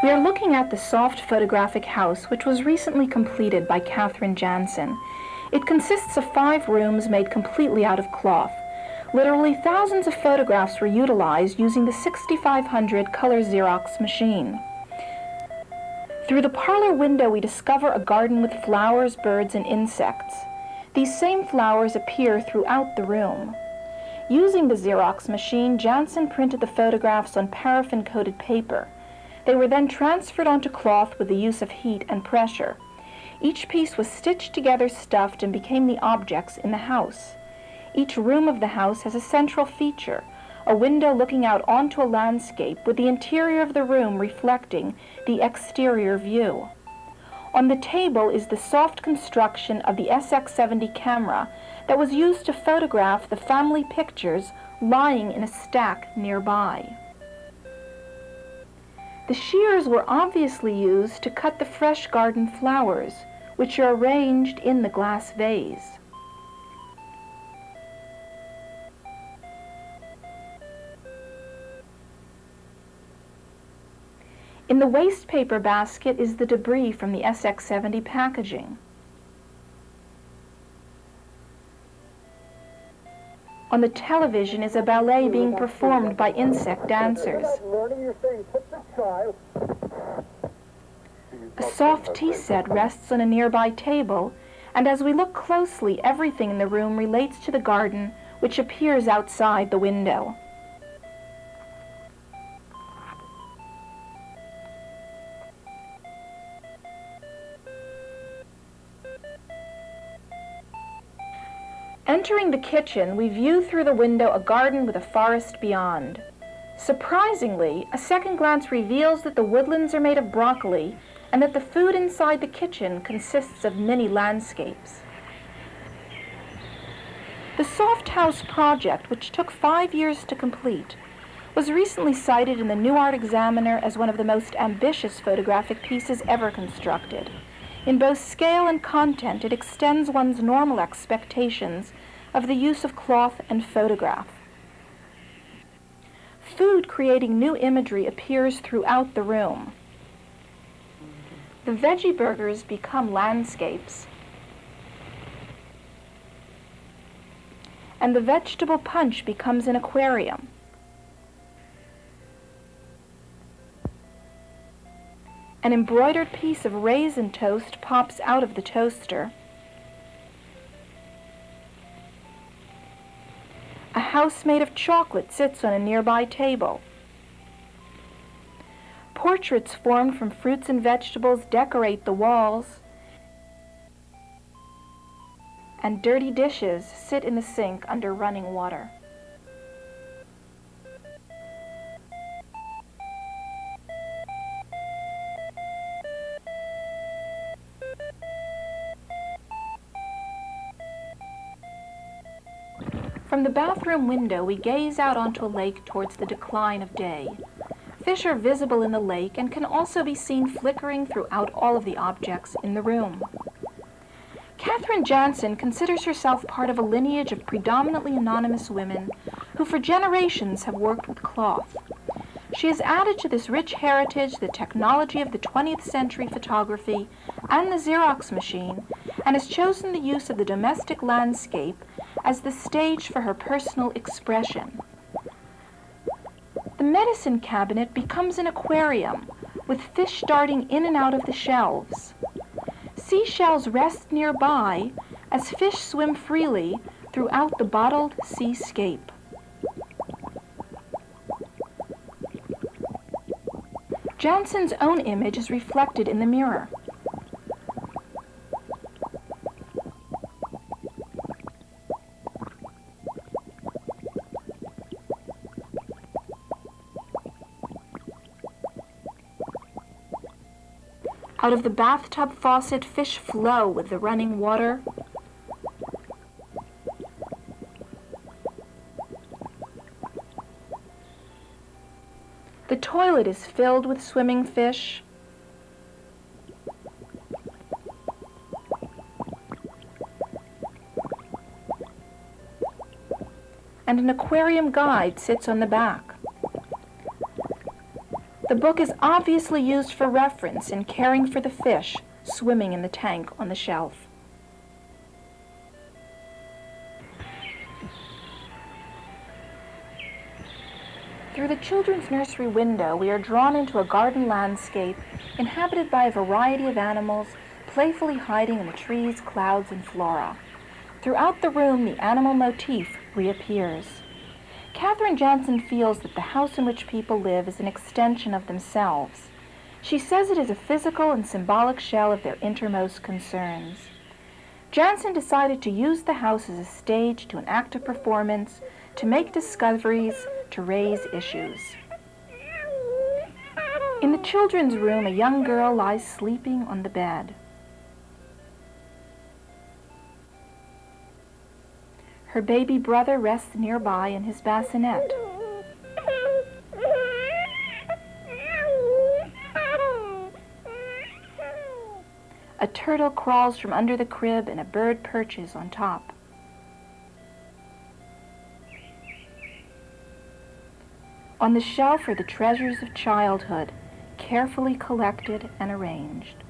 We are looking at the soft photographic house which was recently completed by Jansen. It consists of 5 rooms made completely out of cloth. Literally thousands of photographs were utilized using the 6500 Color Xerox machine. Through the parlor window we discover a garden with flowers, birds, and insects. These same flowers appear throughout the room. Using the Xerox machine, Jansen printed the photographs on paraffin-coated paper. They were then transferred onto cloth with the use of heat and pressure. Each piece was stitched together, stuffed, and became the objects in the house. Each room of the house has a central feature, a window looking out onto a landscape with the interior of the room reflecting the exterior view. On the table is the soft construction of the SX70 camera that was used to photograph the family pictures lying in a stack nearby. The shears were obviously used to cut the fresh garden flowers, which are arranged in the glass vase. In the waste paper basket is the debris from the SX70 packaging. On the television is a ballet being performed by insect dancers. A soft tea set rests on a nearby table, and as we look closely, everything in the room relates to the garden, which appears outside the window. Entering the kitchen, we view through the window a garden with a forest beyond. Surprisingly, a second glance reveals that the woodlands are made of broccoli and that the food inside the kitchen consists of mini landscapes. The Soft House project, which took 5 years to complete, was recently cited in the New Art Examiner as one of the most ambitious photographic pieces ever constructed. In both scale and content, it extends one's normal expectations of the use of cloth and photograph. Food creating new imagery appears throughout the room. The veggie burgers become landscapes, and the vegetable punch becomes an aquarium. An embroidered piece of raisin toast pops out of the toaster. A house made of chocolate sits on a nearby table. Portraits formed from fruits and vegetables decorate the walls, and dirty dishes sit in the sink under running water. From the bathroom window, we gaze out onto a lake towards the decline of day. Fish are visible in the lake and can also be seen flickering throughout all of the objects in the room. Jansen considers herself part of a lineage of predominantly anonymous women who for generations have worked with cloth. She has added to this rich heritage the technology of the 20th century photography and the Xerox machine, and has chosen the use of the domestic landscape as the stage for her personal expression. The medicine cabinet becomes an aquarium, with fish darting in and out of the shelves. Seashells rest nearby as fish swim freely throughout the bottled seascape. Jansen's own image is reflected in the mirror. Out of the bathtub faucet, fish flow with the running water. The toilet is filled with swimming fish. And an aquarium guide sits on the back. The book is obviously used for reference in caring for the fish swimming in the tank on the shelf. Through the children's nursery window, we are drawn into a garden landscape inhabited by a variety of animals playfully hiding in the trees, clouds, and flora. Throughout the room, the animal motif reappears. Catherine Jansen feels that the house in which people live is an extension of themselves. She says it is a physical and symbolic shell of their innermost concerns. Jansen decided to use the house as a stage to enact a performance, to make discoveries, to raise issues. In the children's room, a young girl lies sleeping on the bed. Her baby brother rests nearby in his bassinet. A turtle crawls from under the crib and a bird perches on top. On the shelf are the treasures of childhood, carefully collected and arranged.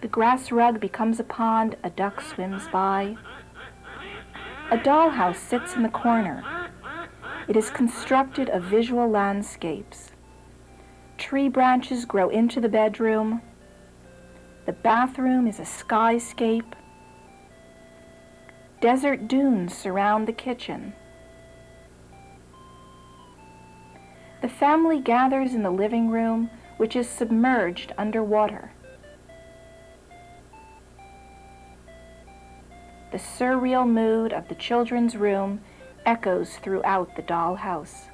The grass rug becomes a pond, a duck swims by. A dollhouse sits in the corner. It is constructed of visual landscapes. Tree branches grow into the bedroom. The bathroom is a skyscape. Desert dunes surround the kitchen. The family gathers in the living room, which is submerged underwater. The surreal mood of the children's room echoes throughout the dollhouse.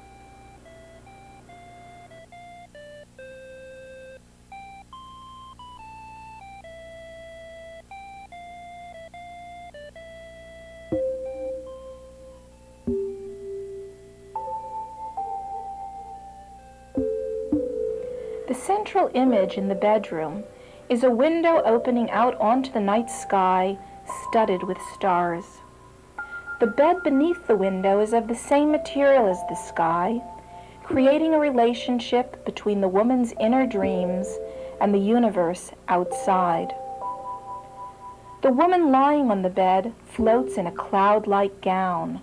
The central image in the bedroom is a window opening out onto the night sky, studded with stars. The bed beneath the window is of the same material as the sky, creating a relationship between the woman's inner dreams and the universe outside. The woman lying on the bed floats in a cloud-like gown.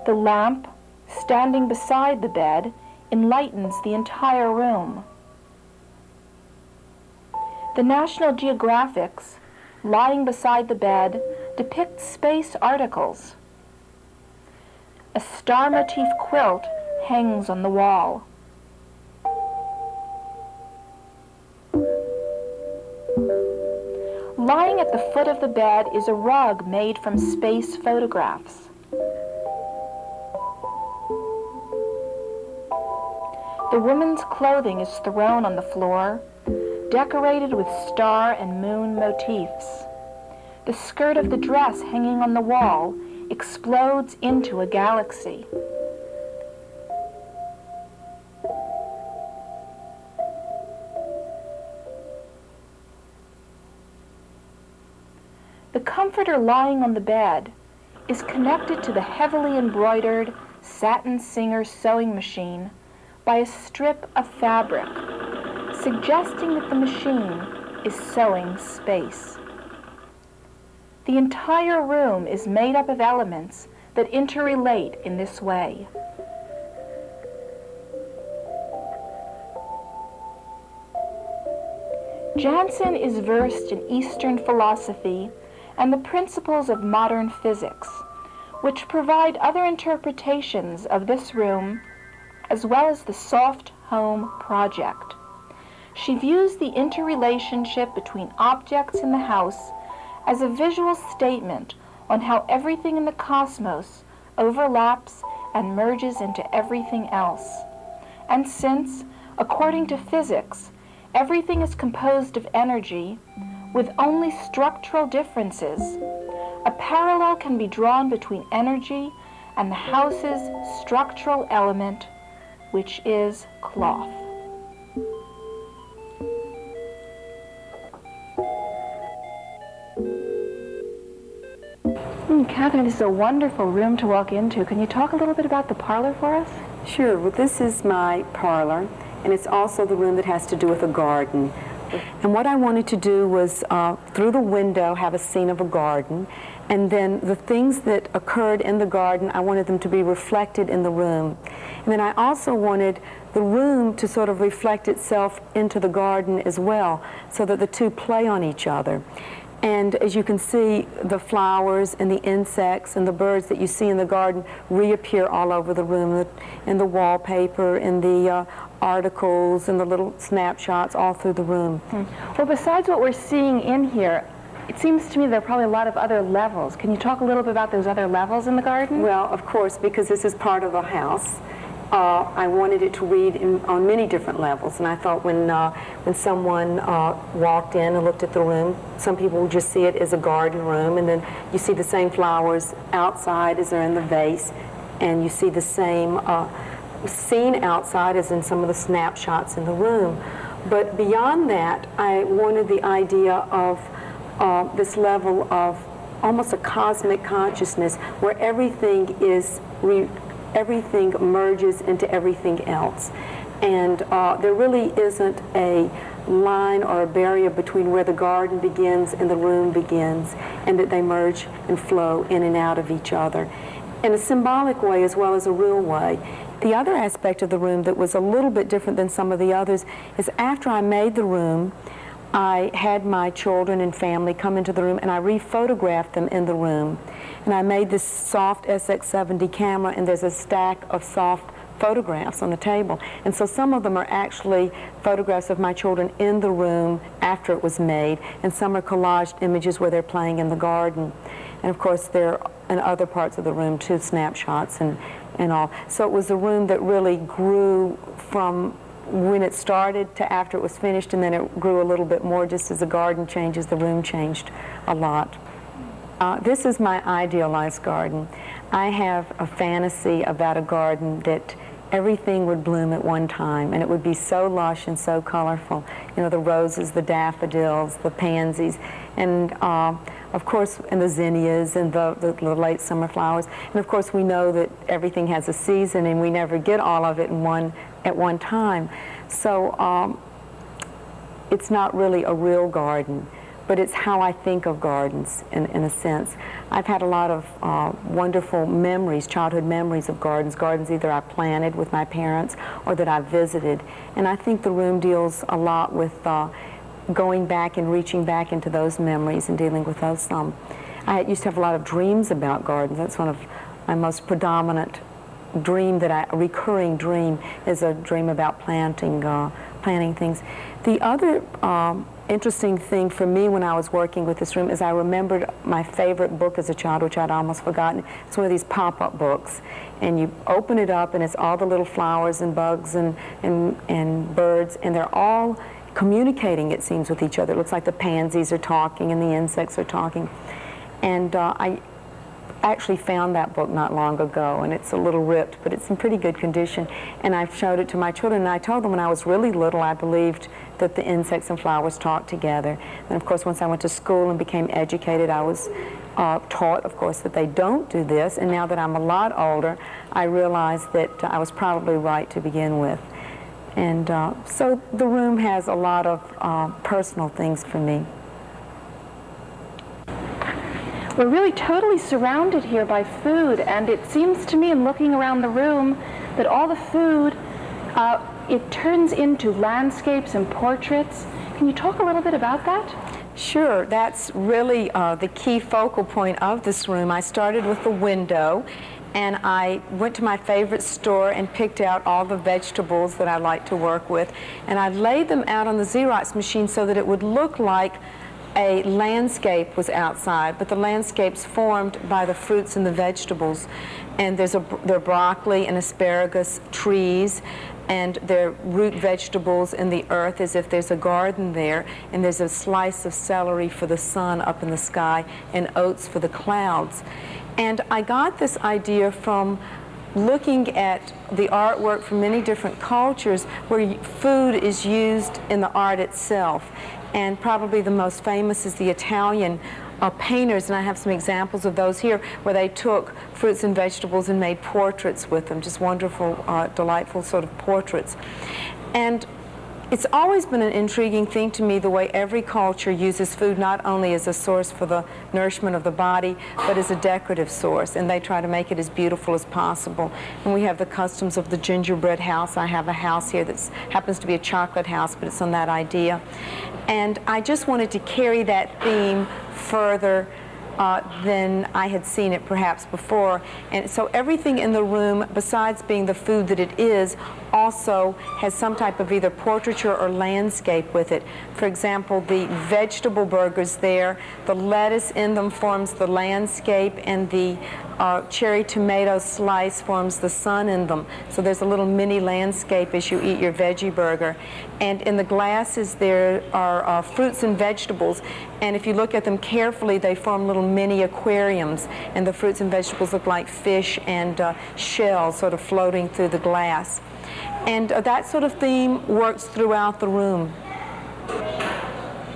The lamp, standing beside the bed, enlightens the entire room. The National Geographics, lying beside the bed, depict space articles. A star motif quilt hangs on the wall. Lying at the foot of the bed is a rug made from space photographs. The woman's clothing is thrown on the floor, decorated with star and moon motifs. The skirt of the dress hanging on the wall explodes into a galaxy. The comforter lying on the bed is connected to the heavily embroidered satin Singer sewing machine by a strip of fabric, suggesting that the machine is sewing space. The entire room is made up of elements that interrelate in this way. Jansen is versed in Eastern philosophy and the principles of modern physics, which provide other interpretations of this room as well as the Soft Home Project. She views the interrelationship between objects in the house as a visual statement on how everything in the cosmos overlaps and merges into everything else. And since, according to physics, everything is composed of energy with only structural differences, a parallel can be drawn between energy and the house's structural element, which is cloth. Catherine, this is a wonderful room to walk into. Can you talk a little bit about the parlor for us? Sure. Well, this is my parlor, and it's also the room that has to do with a garden. And what I wanted to do was, through the window, have a scene of a garden, and then the things that occurred in the garden, I wanted them to be reflected in the room. And then I also wanted the room to sort of reflect itself into the garden as well, so that the two play on each other. And as you can see, the flowers and the insects and the birds that you see in the garden reappear all over the room, in the wallpaper, in the articles, and the little snapshots all through the room. Well, besides what we're seeing in here, it seems to me there are probably a lot of other levels. Can you talk a little bit about those other levels in the garden? Well, of course, because this is part of a house. I wanted it to read on many different levels, and I thought when someone walked in and looked at the room, some people would just see it as a garden room, and then you see the same flowers outside as they're in the vase, and you see the same scene outside as in some of the snapshots in the room. But beyond that, I wanted the idea of this level of almost a cosmic consciousness where everything merges into everything else. And there really isn't a line or a barrier between where the garden begins and the room begins, and that they merge and flow in and out of each other in a symbolic way as well as a real way. The other aspect of the room that was a little bit different than some of the others is after I made the room, I had my children and family come into the room, and I re-photographed them in the room. And I made this soft SX70 camera, and there's a stack of soft photographs on the table. And so some of them are actually photographs of my children in the room after it was made, and some are collaged images where they're playing in the garden. And of course there are in other parts of the room too, snapshots and all. So it was a room that really grew from when it started to after it was finished, and then it grew a little bit more. Just as the garden changes, the room changed a lot. This is my idealized garden. I have a fantasy about a garden that everything would bloom at one time, and it would be so lush and so colorful. You know, the roses, the daffodils, the pansies, and of course, and the zinnias and the late summer flowers. And of course, we know that everything has a season, and we never get all of it at one time. So it's not really a real garden, but it's how I think of gardens in a sense. I've had a lot of wonderful memories, childhood memories of gardens either I planted with my parents or that I visited. And I think the room deals a lot with going back and reaching back into those memories and dealing with those. I used to have a lot of dreams about gardens. That's one of my most predominant recurring dream is a dream about planting things. The other interesting thing for me when I was working with this room is I remembered my favorite book as a child, which I'd almost forgotten. It's one of these pop-up books, and you open it up and it's all the little flowers and bugs and birds, and they're all communicating, it seems, with each other. It looks like the pansies are talking and the insects are talking. And I actually found that book not long ago, and it's a little ripped, but it's in pretty good condition. And I showed it to my children, and I told them when I was really little I believed that the insects and flowers talked together. And of course, once I went to school and became educated, I was taught, of course, that they don't do this. And now that I'm a lot older, I realized that I was probably right to begin with. And so the room has a lot of personal things for me. We're really totally surrounded here by food, and it seems to me in looking around the room that all the food, it turns into landscapes and portraits. Can you talk a little bit about that? Sure, that's really the key focal point of this room. I started with the window, and I went to my favorite store and picked out all the vegetables that I like to work with, and I laid them out on the Xerox machine so that it would look like a landscape was outside, but the landscape's formed by the fruits and the vegetables. And there are broccoli and asparagus trees, and there are root vegetables in the earth as if there's a garden there, and there's a slice of celery for the sun up in the sky and oats for the clouds. And I got this idea from looking at the artwork from many different cultures where food is used in the art itself. And probably the most famous is the Italian painters, and I have some examples of those here, where they took fruits and vegetables and made portraits with them, just wonderful, delightful sort of portraits. And it's always been an intriguing thing to me the way every culture uses food not only as a source for the nourishment of the body, but as a decorative source, and they try to make it as beautiful as possible. And we have the customs of the gingerbread house. I have a house here that happens to be a chocolate house, but it's on that idea. And I just wanted to carry that theme further than I had seen it perhaps before. And so everything in the room, besides being the food that it is, also has some type of either portraiture or landscape with it. For example, the vegetable burgers there, the lettuce in them forms the landscape, and the cherry tomato slice forms the sun in them. So there's a little mini landscape as you eat your veggie burger. And in the glasses there are fruits and vegetables, and if you look at them carefully, they form little mini aquariums, and the fruits and vegetables look like fish and shells sort of floating through the glass. And that sort of theme works throughout the room.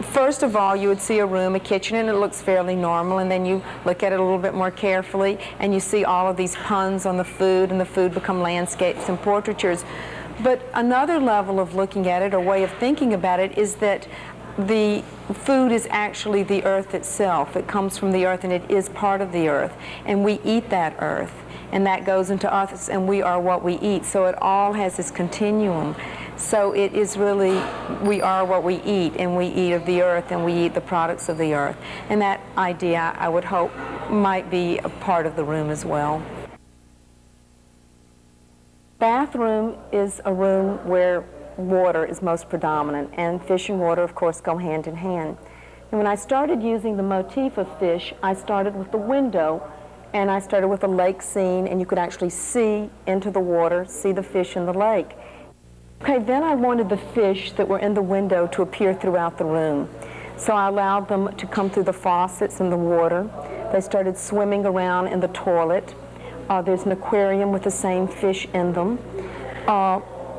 First of all, you would see a room, a kitchen, and it looks fairly normal, and then you look at it a little bit more carefully, and you see all of these puns on the food, and the food become landscapes and portraitures. But another level of looking at it, or way of thinking about it, is that the food is actually the earth itself. It comes from the earth, and it is part of the earth, and we eat that earth, and that goes into us, and we are what we eat. So it all has this continuum. So it is really, we are what we eat, and we eat of the earth, and we eat the products of the earth. And that idea, I would hope, might be a part of the room as well. Bathroom is a room where water is most predominant, and fish and water, of course, go hand in hand. And when I started using the motif of fish, I started with the window, and I started with a lake scene, and you could actually see into the water, see the fish in the lake. Okay, then I wanted the fish that were in the window to appear throughout the room. So I allowed them to come through the faucets in the water. They started swimming around in the toilet. There's an aquarium with the same fish in them.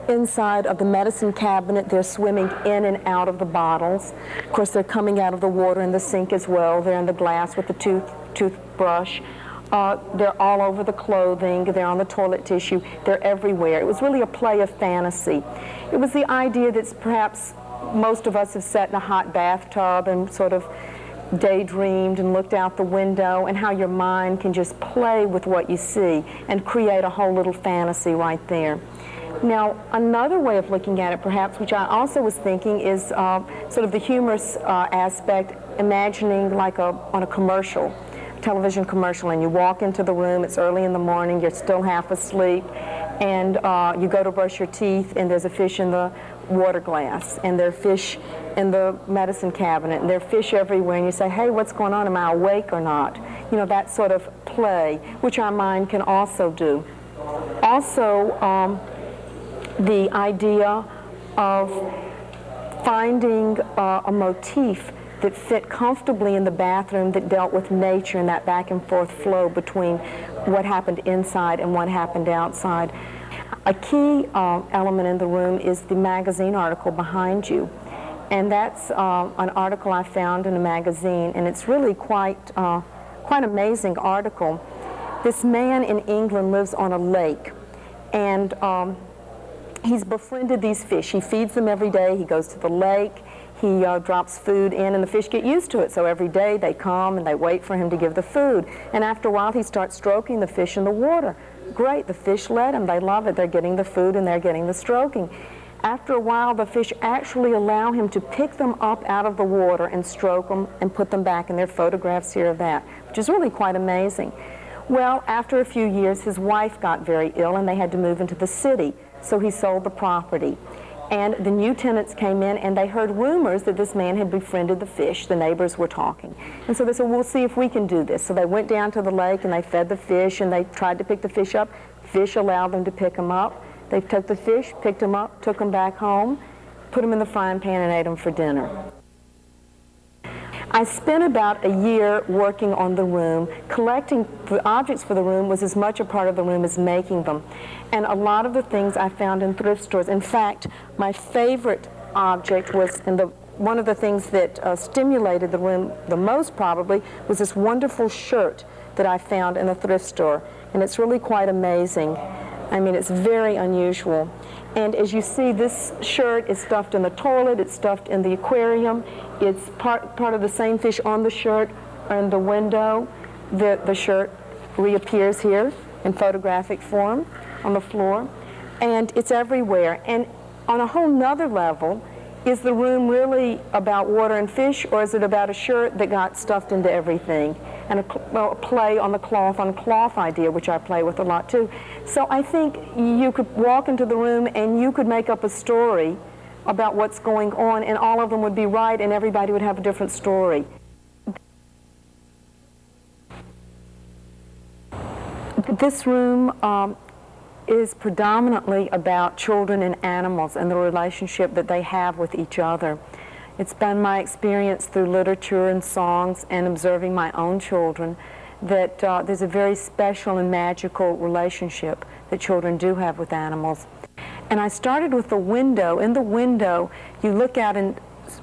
Inside of the medicine cabinet, they're swimming in and out of the bottles. Of course, they're coming out of the water in the sink as well. They're in the glass with the toothbrush. They're all over the clothing, they're on the toilet tissue, they're everywhere. It was really a play of fantasy. It was the idea that perhaps most of us have sat in a hot bathtub and sort of daydreamed and looked out the window, and how your mind can just play with what you see and create a whole little fantasy right there. Now, another way of looking at it, perhaps, which I also was thinking, is sort of the humorous aspect, imagining like on a commercial, television commercial, and you walk into the room, it's early in the morning, you're still half asleep, and you go to brush your teeth, and there's a fish in the water glass, and there are fish in the medicine cabinet, and there are fish everywhere, and you say, hey, what's going on? Am I awake or not? You know, that sort of play, which our mind can also do. Also, the idea of finding a motif that fit comfortably in the bathroom, that dealt with nature and that back and forth flow between what happened inside and what happened outside. A key element in the room is the magazine article behind you. And that's an article I found in a magazine, and it's really quite an amazing article. This man in England lives on a lake, and he's befriended these fish. He feeds them every day. He goes to the lake. He drops food in, and the fish get used to it. So every day they come and they wait for him to give the food. And after a while, he starts stroking the fish in the water. Great, the fish let him. They love it. They're getting the food and they're getting the stroking. After a while, the fish actually allow him to pick them up out of the water and stroke them and put them back. And there are photographs here of that, which is really quite amazing. Well, after a few years, his wife got very ill, and they had to move into the city. So he sold the property. And the new tenants came in, and they heard rumors that this man had befriended the fish. The neighbors were talking. And so they said, we'll see if we can do this. So they went down to the lake, and they fed the fish, and they tried to pick the fish up. Fish allowed them to pick them up. They took the fish, picked them up, took them back home, put them in the frying pan, and ate them for dinner. I spent about a year working on the room. Collecting the objects for the room was as much a part of the room as making them. And a lot of the things I found in thrift stores. In fact, my favorite object was in the one of the things that stimulated the room the most probably was this wonderful shirt that I found in a thrift store. And it's really quite amazing. I mean, it's very unusual. And as you see, this shirt is stuffed in the toilet, it's stuffed in the aquarium, it's part of the same fish on the shirt or in the window. The shirt reappears here in photographic form on the floor. And it's everywhere. And on a whole nother level, is the room really about water and fish, or is it about a shirt that got stuffed into everything? And a play on the cloth idea, which I play with a lot too. So I think you could walk into the room and you could make up a story about what's going on, and all of them would be right, and everybody would have a different story. This room is predominantly about children and animals and the relationship that they have with each other. It's been my experience through literature and songs and observing my own children that there's a very special and magical relationship that children do have with animals. And I started with the window. In the window, you look out and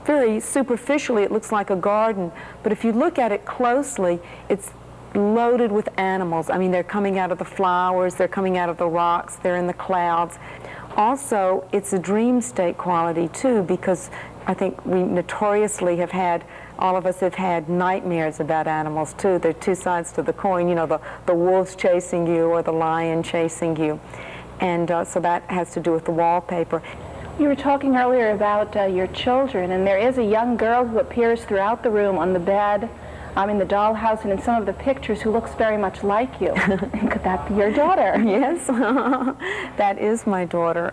very superficially it looks like a garden, but if you look at it closely, it's loaded with animals. I mean, they're coming out of the flowers, they're coming out of the rocks, they're in the clouds. Also, it's a dream state quality too, because I think we notoriously have had, all of us have had nightmares about animals too. There are two sides to the coin, you know, the wolves chasing you or the lion chasing you. And so that has to do with the wallpaper. You were talking earlier about your children, and there is a young girl who appears throughout the room on the bed, in the dollhouse, and in some of the pictures, who looks very much like you. Could that be your daughter? Yes, that is my daughter.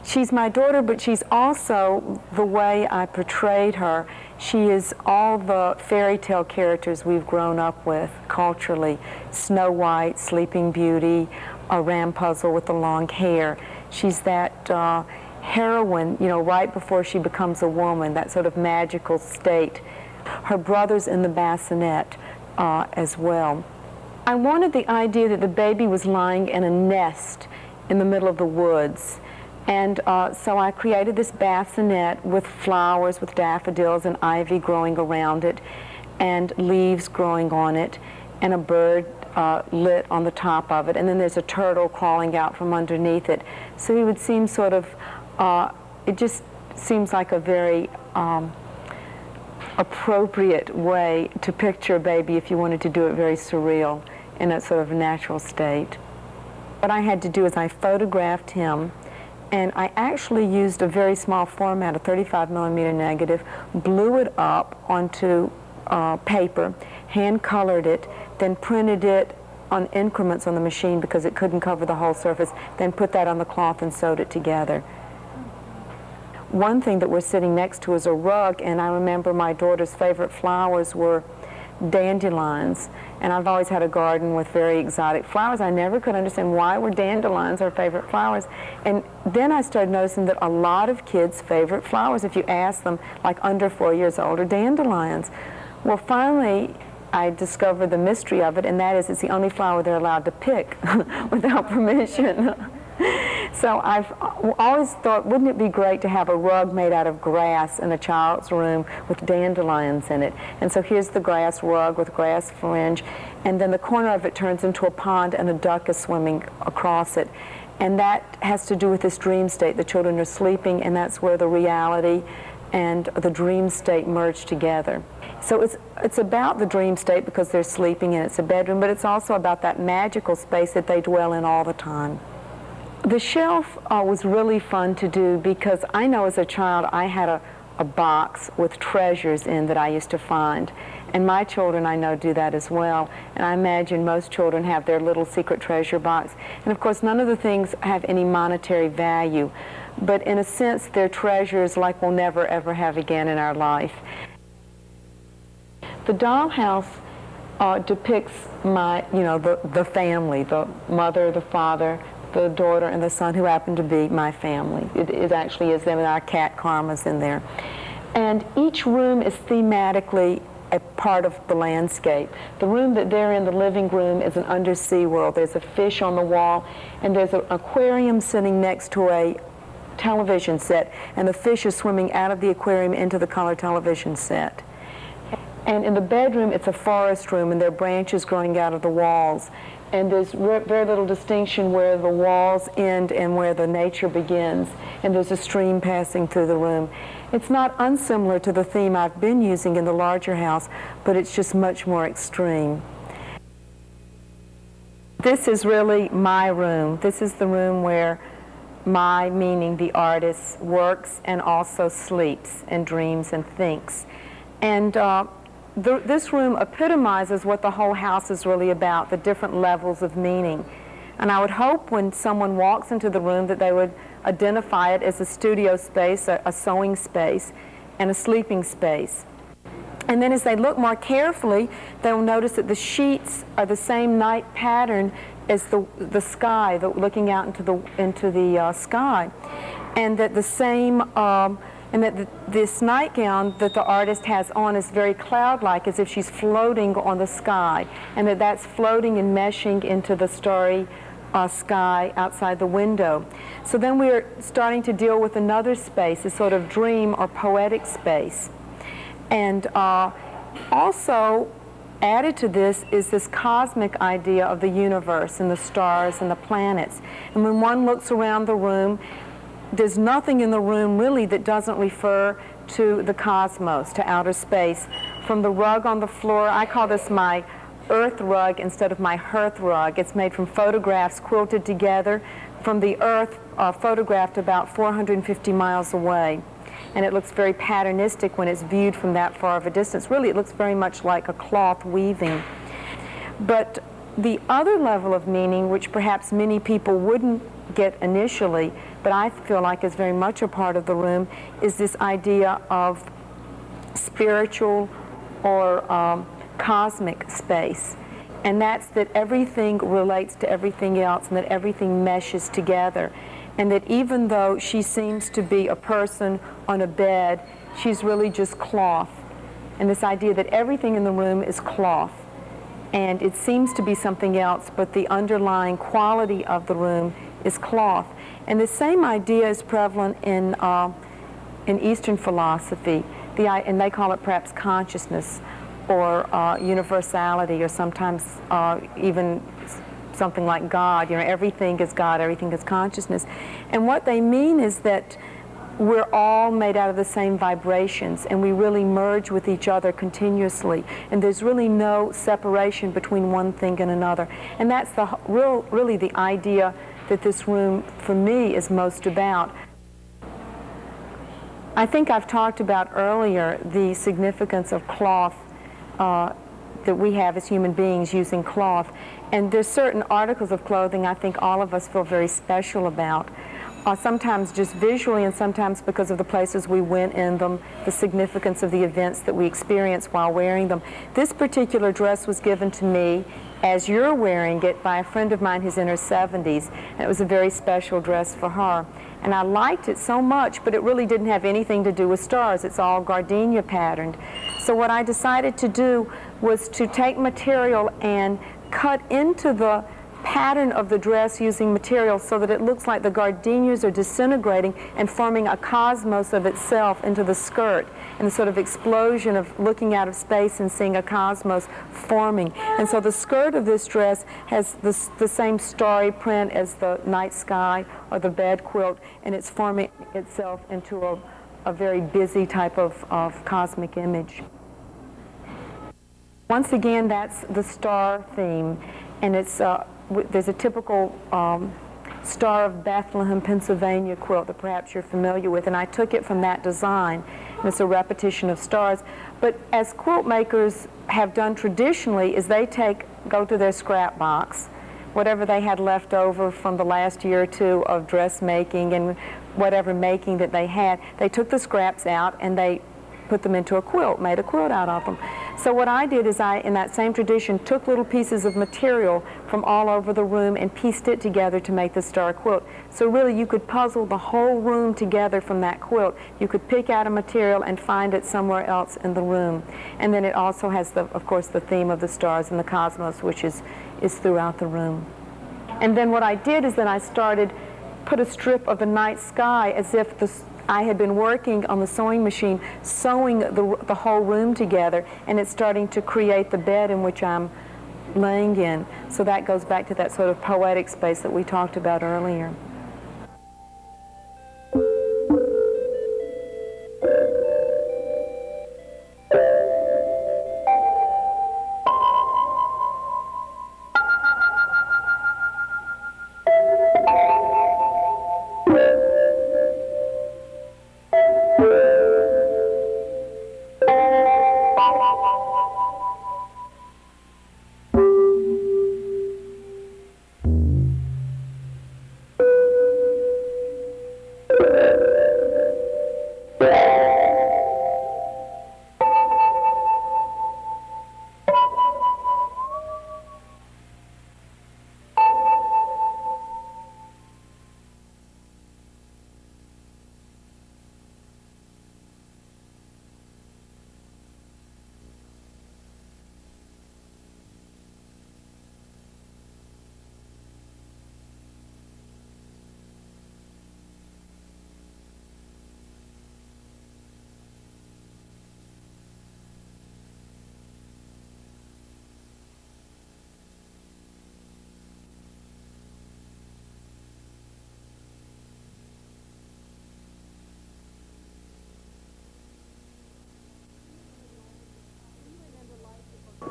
She's my daughter, but she's also the way I portrayed her. She is all the fairy tale characters we've grown up with culturally. Snow White, Sleeping Beauty, a Rampuzzle with the long hair. She's that heroine, you know, right before she becomes a woman, that sort of magical state. Her brother's in the bassinet as well. I wanted the idea that the baby was lying in a nest in the middle of the woods. And so I created this bassinet with flowers, with daffodils and ivy growing around it, and leaves growing on it, and a bird lit on the top of it. And then there's a turtle crawling out from underneath it. So it would seem sort of, it just seems like a very appropriate way to picture a baby if you wanted to do it very surreal in a sort of natural state. What I had to do is I photographed him, and I actually used a very small format, a 35mm negative, blew it up onto paper, hand-colored it, then printed it on increments on the machine because it couldn't cover the whole surface, then put that on the cloth and sewed it together. One thing that we're sitting next to is a rug, and I remember my daughter's favorite flowers were dandelions, and I've always had a garden with very exotic flowers. I never could understand why were dandelions our favorite flowers. And then I started noticing that a lot of kids' favorite flowers, if you ask them, like under 4 years old, are dandelions. Well, finally, I discovered the mystery of it, and that is it's the only flower they're allowed to pick without permission. So I've always thought, wouldn't it be great to have a rug made out of grass in a child's room with dandelions in it? And so here's the grass rug with grass fringe, and then the corner of it turns into a pond and a duck is swimming across it. And that has to do with this dream state. The children are sleeping, and that's where the reality and the dream state merge together. So it's about the dream state because they're sleeping and it's a bedroom, but it's also about that magical space that they dwell in all the time. The shelf was really fun to do because I know as a child I had a box with treasures in that I used to find. And my children, I know, do that as well. And I imagine most children have their little secret treasure box. And of course, none of the things have any monetary value. But in a sense, they're treasures like we'll never, ever have again in our life. The dollhouse depicts my, the family, the mother, the father, the daughter, and the son, who happen to be my family. It actually is them, and our cat Karma's in there. And each room is thematically a part of the landscape. The room that they're in, the living room, is an undersea world. There's a fish on the wall, and there's an aquarium sitting next to a television set, and the fish is swimming out of the aquarium into the color television set. And in the bedroom, it's a forest room, and there are branches growing out of the walls. And there's very little distinction where the walls end and where the nature begins. And there's a stream passing through the room. It's not unsimilar to the theme I've been using in the larger house, but it's just much more extreme. This is really my room. This is the room where my, meaning the artist, works and also sleeps and dreams and thinks. And this room epitomizes what the whole house is really about, the different levels of meaning. And I would hope when someone walks into the room that they would identify it as a studio space, a sewing space, and a sleeping space. And then as they look more carefully, they'll notice that the sheets are the same night pattern as the sky, looking out into the sky, and that the same and that this nightgown that the artist has on is very cloud-like, as if she's floating on the sky, and that's floating and meshing into the starry sky outside the window. So then we're starting to deal with another space, a sort of dream or poetic space. And also added to this is this cosmic idea of the universe and the stars and the planets. And when one looks around the room, there's nothing in the room really that doesn't refer to the cosmos, to outer space. From the rug on the floor, I call this my earth rug instead of my hearth rug. It's made from photographs quilted together from the earth, photographed about 450 miles away. And it looks very patternistic when it's viewed from that far of a distance. Really, it looks very much like a cloth weaving. But the other level of meaning, which perhaps many people wouldn't get initially, but I feel like is very much a part of the room, is this idea of spiritual or cosmic space. And that's that everything relates to everything else, and that everything meshes together. And that even though she seems to be a person on a bed, she's really just cloth. And this idea that everything in the room is cloth. And it seems to be something else, but the underlying quality of the room is cloth. And the same idea is prevalent in Eastern philosophy, and they call it perhaps consciousness or universality, or sometimes even something like God. You know, everything is God, everything is consciousness. And what they mean is that we're all made out of the same vibrations, and we really merge with each other continuously, and there's really no separation between one thing and another. And that's really the idea that this room, for me, is most about. I think I've talked about earlier the significance of cloth that we have as human beings using cloth. And there's certain articles of clothing I think all of us feel very special about. Sometimes just visually, and sometimes because of the places we went in them, the significance of the events that we experienced while wearing them. This particular dress was given to me as you're wearing it by a friend of mine who's in her 70s, and it was a very special dress for her. And I liked it so much, but it really didn't have anything to do with stars. It's all gardenia patterned. So what I decided to do was to take material and cut into the pattern of the dress using material so that it looks like the gardenias are disintegrating and forming a cosmos of itself into the skirt, and the sort of explosion of looking out of space and seeing a cosmos forming. And so the skirt of this dress has the same starry print as the night sky or the bed quilt, and it's forming itself into a very busy type of cosmic image. Once again, that's the star theme, and it's there's a typical Star of Bethlehem, Pennsylvania quilt that perhaps you're familiar with, and I took it from that design, and it's a repetition of stars. But as quilt makers have done traditionally, is they go to their scrap box, whatever they had left over from the last year or two of dressmaking and whatever making that they had, they took the scraps out and they put them into a quilt, made a quilt out of them. So what I did is in that same tradition, took little pieces of material from all over the room and pieced it together to make the star quilt. So really you could puzzle the whole room together from that quilt. You could pick out a material and find it somewhere else in the room. And then it also has, of course, the theme of the stars and the cosmos, which is throughout the room. And then what I did is that I started put a strip of the night sky as if I had been working on the sewing machine, sewing the whole room together, and it's starting to create the bed in which I'm laying in. So that goes back to that sort of poetic space that we talked about earlier.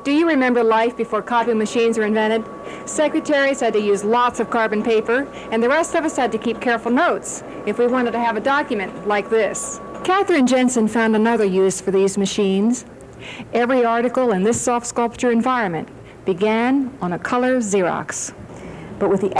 Do you remember life before copy machines were invented? Secretaries had to use lots of carbon paper, and the rest of us had to keep careful notes if we wanted to have a document like this. Catherine Jansen found another use for these machines. Every article in this soft sculpture environment began on a Color Xerox. But with the